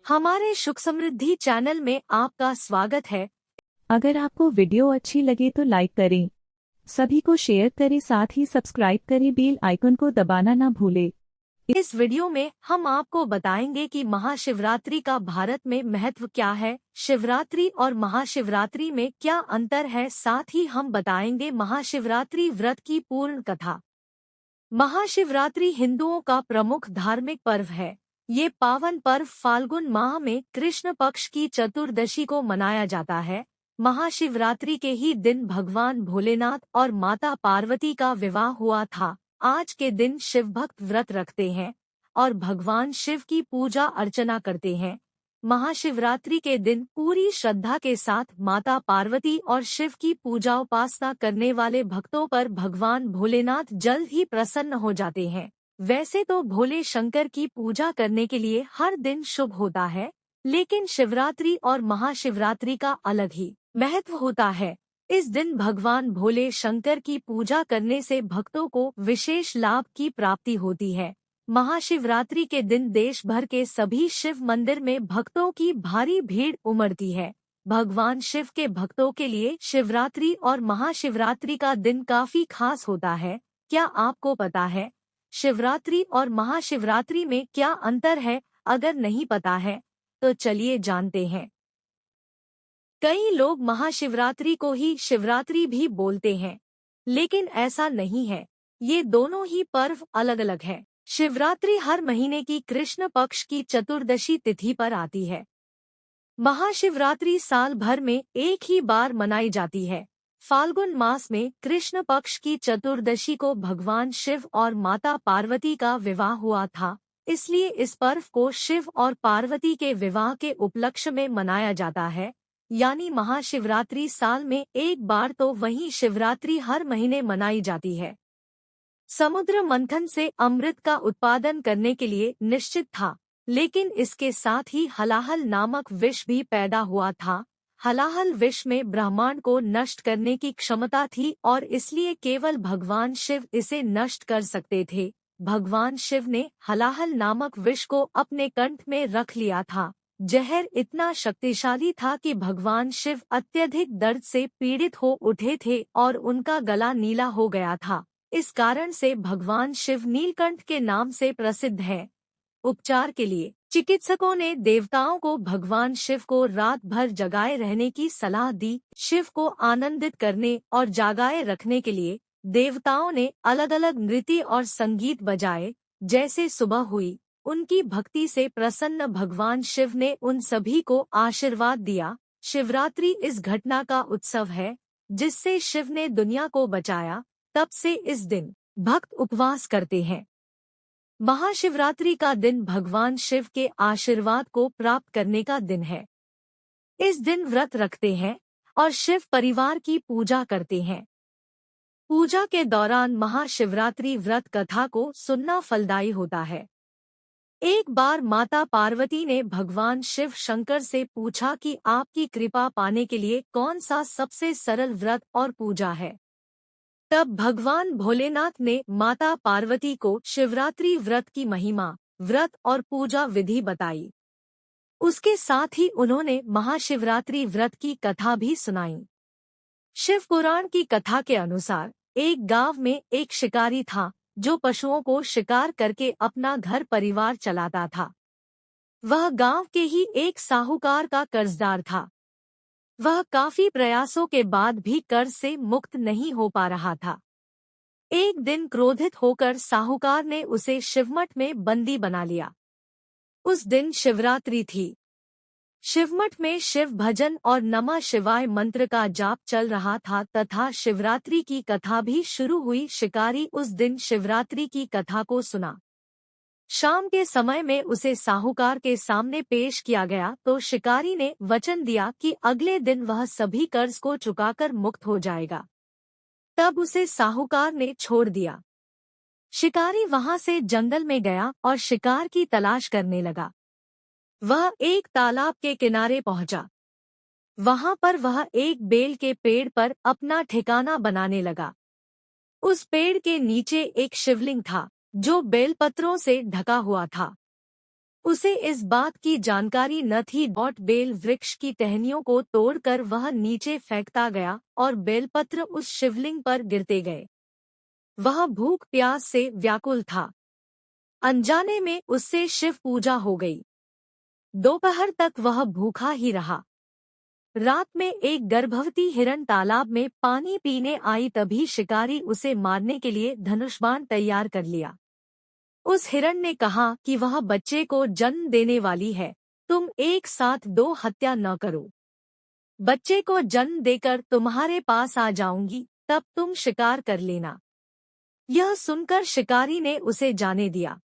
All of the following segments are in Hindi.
हमारे सुख समृद्धि चैनल में आपका स्वागत है। अगर आपको वीडियो अच्छी लगे तो लाइक करें, सभी को शेयर करें, साथ ही सब्सक्राइब करें, बेल आइकन को दबाना ना भूलें। इस वीडियो में हम आपको बताएंगे कि महाशिवरात्रि का भारत में महत्व क्या है, शिवरात्रि और महाशिवरात्रि में क्या अंतर है। साथ ही हम बताएंगे महाशिवरात्रि व्रत की पूर्ण कथा। महाशिवरात्रि हिंदुओं का प्रमुख धार्मिक पर्व है। ये पावन पर्व फाल्गुन माह में कृष्ण पक्ष की चतुर्दशी को मनाया जाता है। महाशिवरात्रि के ही दिन भगवान भोलेनाथ और माता पार्वती का विवाह हुआ था। आज के दिन शिव भक्त व्रत रखते हैं और भगवान शिव की पूजा अर्चना करते हैं। महाशिवरात्रि के दिन पूरी श्रद्धा के साथ माता पार्वती और शिव की पूजा उपासना करने वाले भक्तों पर भगवान भोलेनाथ जल्द ही प्रसन्न हो जाते हैं। वैसे तो भोले शंकर की पूजा करने के लिए हर दिन शुभ होता है, लेकिन शिवरात्रि और महाशिवरात्रि का अलग ही महत्व होता है। इस दिन भगवान भोले शंकर की पूजा करने से भक्तों को विशेष लाभ की प्राप्ति होती है। महाशिवरात्रि के दिन देश भर के सभी शिव मंदिर में भक्तों की भारी भीड़ उमड़ती है। भगवान शिव के भक्तों के लिए शिवरात्रि और महाशिवरात्रि का दिन काफी खास होता है। क्या आपको पता है शिवरात्रि और महाशिवरात्रि में क्या अंतर है? अगर नहीं पता है तो चलिए जानते हैं। कई लोग महाशिवरात्रि को ही शिवरात्रि भी बोलते हैं, लेकिन ऐसा नहीं है। ये दोनों ही पर्व अलग अलग है। शिवरात्रि हर महीने की कृष्ण पक्ष की चतुर्दशी तिथि पर आती है। महाशिवरात्रि साल भर में एक ही बार मनाई जाती है। फाल्गुन मास में कृष्ण पक्ष की चतुर्दशी को भगवान शिव और माता पार्वती का विवाह हुआ था, इसलिए इस पर्व को शिव और पार्वती के विवाह के उपलक्ष्य में मनाया जाता है। यानी महाशिवरात्रि साल में एक बार तो वहीं शिवरात्रि हर महीने मनाई जाती है। समुद्र मंथन से अमृत का उत्पादन करने के लिए निश्चित था, लेकिन इसके साथ ही हलाहल नामक विष भी पैदा हुआ था। हलाहल विष में ब्रह्मांड को नष्ट करने की क्षमता थी और इसलिए केवल भगवान शिव इसे नष्ट कर सकते थे। भगवान शिव ने हलाहल नामक विष को अपने कंठ में रख लिया था। जहर इतना शक्तिशाली था कि भगवान शिव अत्यधिक दर्द से पीड़ित हो उठे थे और उनका गला नीला हो गया था। इस कारण से भगवान शिव नीलकंठ के नाम से प्रसिद्ध है। उपचार के लिए चिकित्सकों ने देवताओं को भगवान शिव को रात भर जगाए रहने की सलाह दी। शिव को आनंदित करने और जागाए रखने के लिए देवताओं ने अलग अलग नृत्य और संगीत बजाए। जैसे सुबह हुई, उनकी भक्ति से प्रसन्न भगवान शिव ने उन सभी को आशीर्वाद दिया। शिवरात्रि इस घटना का उत्सव है जिससे शिव ने दुनिया को बचाया। तब से इस दिन भक्त उपवास करते हैं। महाशिवरात्रि का दिन भगवान शिव के आशीर्वाद को प्राप्त करने का दिन है। इस दिन व्रत रखते हैं और शिव परिवार की पूजा करते हैं। पूजा के दौरान महाशिवरात्रि व्रत कथा को सुनना फलदायी होता है। एक बार माता पार्वती ने भगवान शिव शंकर से पूछा कि आपकी कृपा पाने के लिए कौन सा सबसे सरल व्रत और पूजा है। तब भगवान भोलेनाथ ने माता पार्वती को शिवरात्रि व्रत की महिमा, व्रत और पूजा विधि बताई। उसके साथ ही उन्होंने महाशिवरात्रि व्रत की कथा भी सुनाई। शिव पुराण की कथा के अनुसार एक गांव में एक शिकारी था जो पशुओं को शिकार करके अपना घर परिवार चलाता था। वह गांव के ही एक साहूकार का कर्जदार था। वह काफी प्रयासों के बाद भी कर्ज से मुक्त नहीं हो पा रहा था। एक दिन क्रोधित होकर साहूकार ने उसे शिवमठ में बंदी बना लिया। उस दिन शिवरात्रि थी। शिवमठ में शिव भजन और नमः शिवाय मंत्र का जाप चल रहा था तथा शिवरात्रि की कथा भी शुरू हुई। शिकारी उस दिन शिवरात्रि की कथा को सुना। शाम के समय में उसे साहूकार के सामने पेश किया गया तो शिकारी ने वचन दिया कि अगले दिन वह सभी कर्ज को चुकाकर मुक्त हो जाएगा। तब उसे साहूकार ने छोड़ दिया। शिकारी वहां से जंगल में गया और शिकार की तलाश करने लगा। वह एक तालाब के किनारे पहुंचा। वहां पर वह एक बेल के पेड़ पर अपना ठिकाना बनाने लगा। उस पेड़ के नीचे एक शिवलिंग था जो बेलपत्रों से ढका हुआ था। उसे इस बात की जानकारी न थी। बेल वृक्ष की टहनियों को तोड़कर वह नीचे फेंकता गया और बेलपत्र उस शिवलिंग पर गिरते गए। वह भूख प्यास से व्याकुल था। अनजाने में उससे शिव पूजा हो गई। दोपहर तक वह भूखा ही रहा। रात में एक गर्भवती हिरण तालाब में पानी पीने आई। तभी शिकारी उसे मारने के लिए धनुष बाण तैयार कर लिया। उस हिरण ने कहा कि वह बच्चे को जन्म देने वाली है, तुम एक साथ 2 हत्या न करो। बच्चे को जन्म देकर तुम्हारे पास आ जाऊंगी, तब तुम शिकार कर लेना। यह सुनकर शिकारी ने उसे जाने दिया।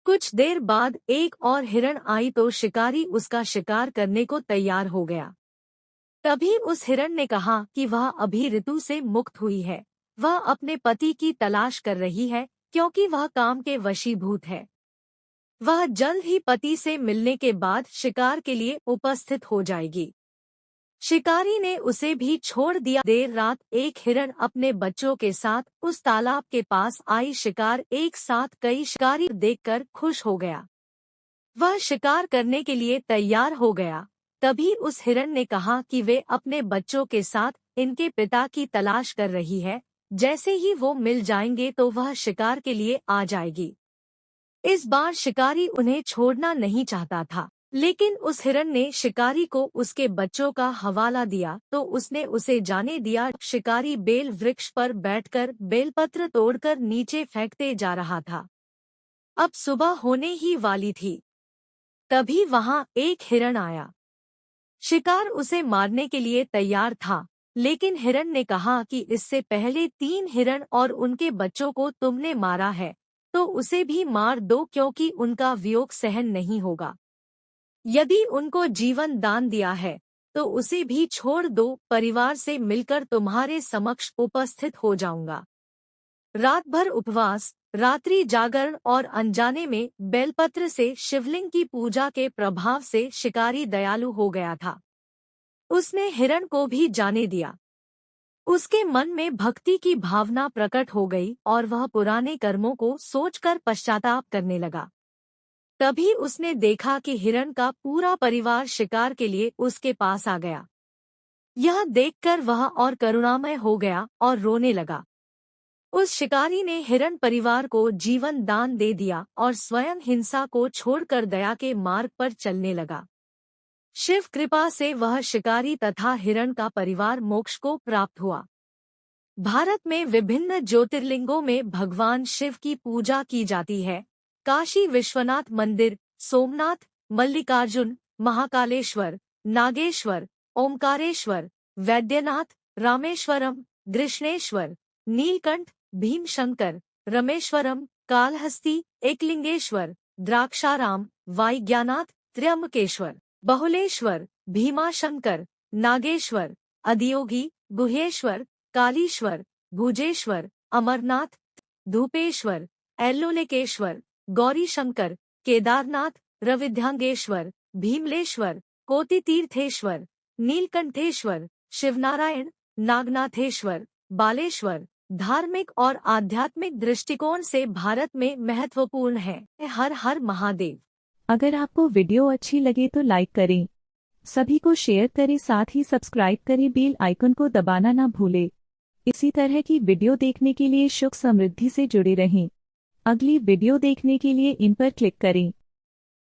कुछ देर बाद एक और हिरण आई तो शिकारी उसका शिकार करने को तैयार हो गया। तभी उस हिरण ने कहा कि वह अभी ऋतु से मुक्त हुई है। वह अपने पति की तलाश कर रही है क्योंकि वह काम के वशीभूत है। वह जल्द ही पति से मिलने के बाद शिकार के लिए उपस्थित हो जाएगी। शिकारी ने उसे भी छोड़ दिया। देर रात एक हिरण अपने बच्चों के साथ उस तालाब के पास आई। शिकार एक साथ कई शिकारी देखकर खुश हो गया। वह शिकार करने के लिए तैयार हो गया। तभी उस हिरण ने कहा कि वे अपने बच्चों के साथ इनके पिता की तलाश कर रही है। जैसे ही वो मिल जाएंगे तो वह शिकार के लिए आ जाएगी। इस बार शिकारी उन्हें छोड़ना नहीं चाहता था, लेकिन उस हिरण ने शिकारी को उसके बच्चों का हवाला दिया तो उसने उसे जाने दिया। शिकारी बेल वृक्ष पर बैठकर बेलपत्र तोड़कर नीचे फेंकते जा रहा था। अब सुबह होने ही वाली थी। तभी वहां एक हिरण आया। शिकार उसे मारने के लिए तैयार था, लेकिन हिरण ने कहा कि इससे पहले 3 हिरण और उनके बच्चों को तुमने मारा है, तो उसे भी मार दो क्योंकि उनका वियोग सहन नहीं होगा। यदि उनको जीवन दान दिया है, तो उसे भी छोड़ दो। परिवार से मिलकर तुम्हारे समक्ष उपस्थित हो जाऊंगा। रात भर उपवास, रात्रि जागरण और अनजाने में बेलपत्र से शिवलिंग की पूजा के प्रभाव से शिकारी दयालु हो गया था। उसने हिरण को भी जाने दिया। उसके मन में भक्ति की भावना प्रकट हो गई और वह पुराने कर्मों को सोचकर पश्चाताप करने लगा। तभी उसने देखा कि हिरण का पूरा परिवार शिकार के लिए उसके पास आ गया। यह देखकर वह और करुणामय हो गया और रोने लगा। उस शिकारी ने हिरण परिवार को जीवन दान दे दिया और स्वयं हिंसा को छोड़कर दया के मार्ग पर चलने लगा। शिव कृपा से वह शिकारी तथा हिरण का परिवार मोक्ष को प्राप्त हुआ। भारत में विभिन्न ज्योतिर्लिंगों में भगवान शिव की पूजा की जाती है। काशी विश्वनाथ मंदिर, सोमनाथ, मल्लिकार्जुन, महाकालेश्वर, नागेश्वर, ओमकारेश्वर, वैद्यनाथ, रामेश्वरम, कृष्णेश्वर, नीलकंठ, भीमशंकर, रमेश्वरम, कालहस्ती, एकलिंगेश्वर, द्राक्षाराम, वाईज्ञानाथ, त्र्यंबकेश्वर, बहुलेश्वर, भीमाशंकर, नागेश्वर, अधियोगी, गुहेश्वर, कालीश्वर, भुजेश्वर, अमरनाथ, धूपेश्वर, एल्लोलेकेश्वर, गौरीशंकर, केदारनाथ, रविद्यांगेश्वर, भीमलेश्वर, कोटितीर्थेश्वर, नीलकंठेश्वर, शिवनारायण, नागनाथेश्वर, बालेश्वर धार्मिक और आध्यात्मिक दृष्टिकोण से भारत में महत्वपूर्ण है। हर हर महादेव। अगर आपको वीडियो अच्छी लगे तो लाइक करें, सभी को शेयर करें, साथ ही सब्सक्राइब करें, बेल आइकन को दबाना ना भूलें। इसी तरह की वीडियो देखने के लिए सुख समृद्धि से जुड़े रहें। अगली वीडियो देखने के लिए इन पर क्लिक करें।